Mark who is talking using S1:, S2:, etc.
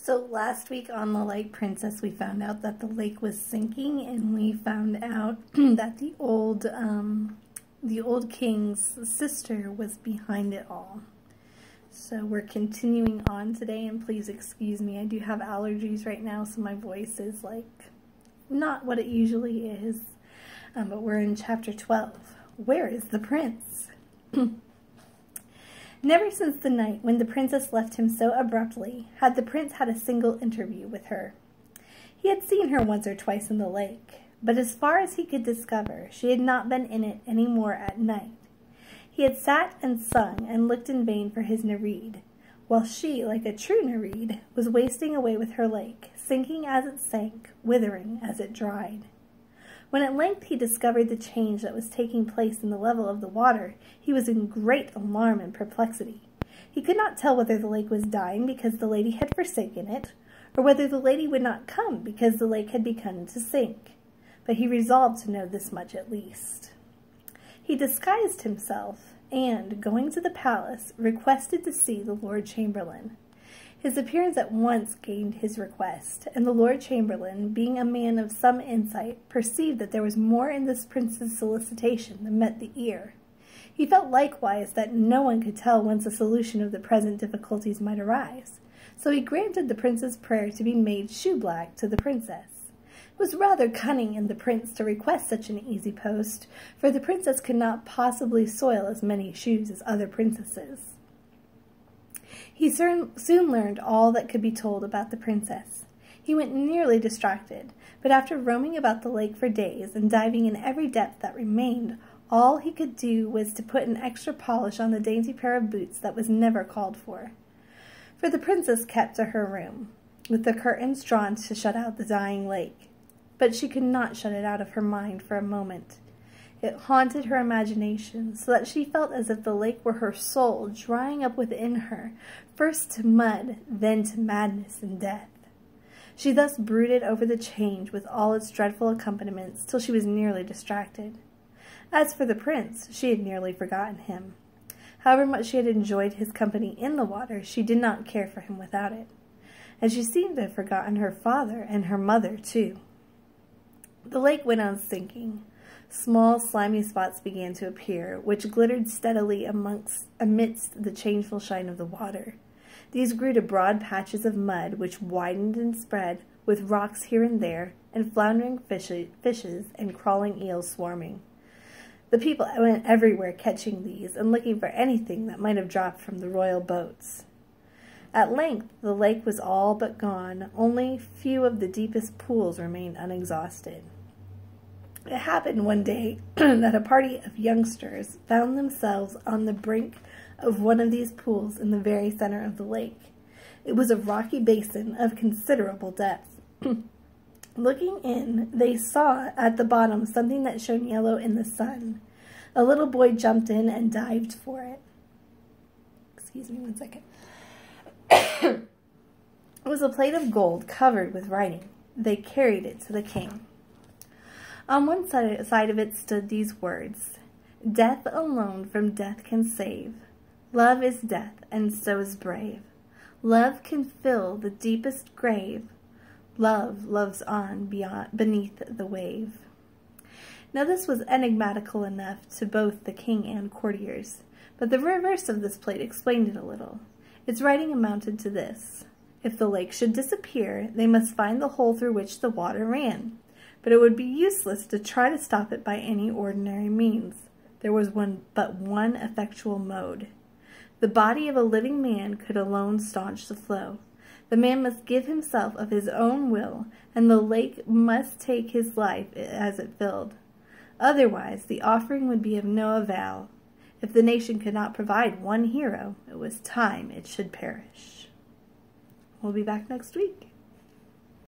S1: So last week on The Light Princess, we found out that the lake was sinking, and we found out that the old king's sister was behind it all. So we're continuing on today, and please excuse me, I do have allergies right now, so my voice is like not what it usually is. But we're in chapter 12. Where is the prince? Never since the night when the princess left him so abruptly had the prince had a single interview with her. He had seen her once or twice in the lake, but as far as he could discover, she had not been in it any more at night. He had sat and sung and looked in vain for his Nereid, while she, like a true Nereid, was wasting away with her lake, sinking as it sank, withering as it dried. When at length he discovered the change that was taking place in the level of the water, he was in great alarm and perplexity. He could not tell whether the lake was dying because the lady had forsaken it, or whether the lady would not come because the lake had begun to sink. But he resolved to know this much at least. He disguised himself, and, going to the palace, requested to see the Lord Chamberlain. His appearance at once gained his request, and the Lord Chamberlain, being a man of some insight, perceived that there was more in this prince's solicitation than met the ear. He felt likewise that no one could tell whence a solution of the present difficulties might arise, so he granted the prince's prayer to be made shoe-black to the princess. It was rather cunning in the prince to request such an easy post, for the princess could not possibly soil as many shoes as other princesses. He soon learned all that could be told about the princess. He went nearly distracted, but after roaming about the lake for days and diving in every depth that remained, all he could do was to put an extra polish on the dainty pair of boots that was never called for. For the princess kept to her room, with the curtains drawn to shut out the dying lake. But she could not shut it out of her mind for a moment. It haunted her imagination, so that she felt as if the lake were her soul drying up within her, first to mud, then to madness and death. She thus brooded over the change with all its dreadful accompaniments till she was nearly distracted. As for the prince, she had nearly forgotten him. However much she had enjoyed his company in the water, she did not care for him without it. And she seemed to have forgotten her father and her mother, too. The lake went on sinking. Small, slimy spots began to appear, which glittered steadily amidst the changeful shine of the water. These grew to broad patches of mud, which widened and spread, with rocks here and there, and floundering fishes and crawling eels swarming. The people went everywhere catching these, and looking for anything that might have dropped from the royal boats. At length the lake was all but gone, only few of the deepest pools remained unexhausted. It happened one day that a party of youngsters found themselves on the brink of one of these pools in the very center of the lake. It was a rocky basin of considerable depth. Looking in, they saw at the bottom something that shone yellow in the sun. A little boy jumped in and dived for it. Excuse me one second. It was a plate of gold covered with writing. They carried it to the king. On one side of it stood these words: "Death alone from death can save. Love is death, and so is brave. Love can fill the deepest grave. Love loves on beneath the wave." Now this was enigmatical enough to both the king and courtiers, but the reverse of this plate explained it a little. Its writing amounted to this: if the lake should disappear, they must find the hole through which the water ran. But it would be useless to try to stop it by any ordinary means. There was but one effectual mode. The body of a living man could alone staunch the flow. The man must give himself of his own will, and the lake must take his life as it filled. Otherwise, the offering would be of no avail. If the nation could not provide one hero, it was time it should perish. We'll be back next week.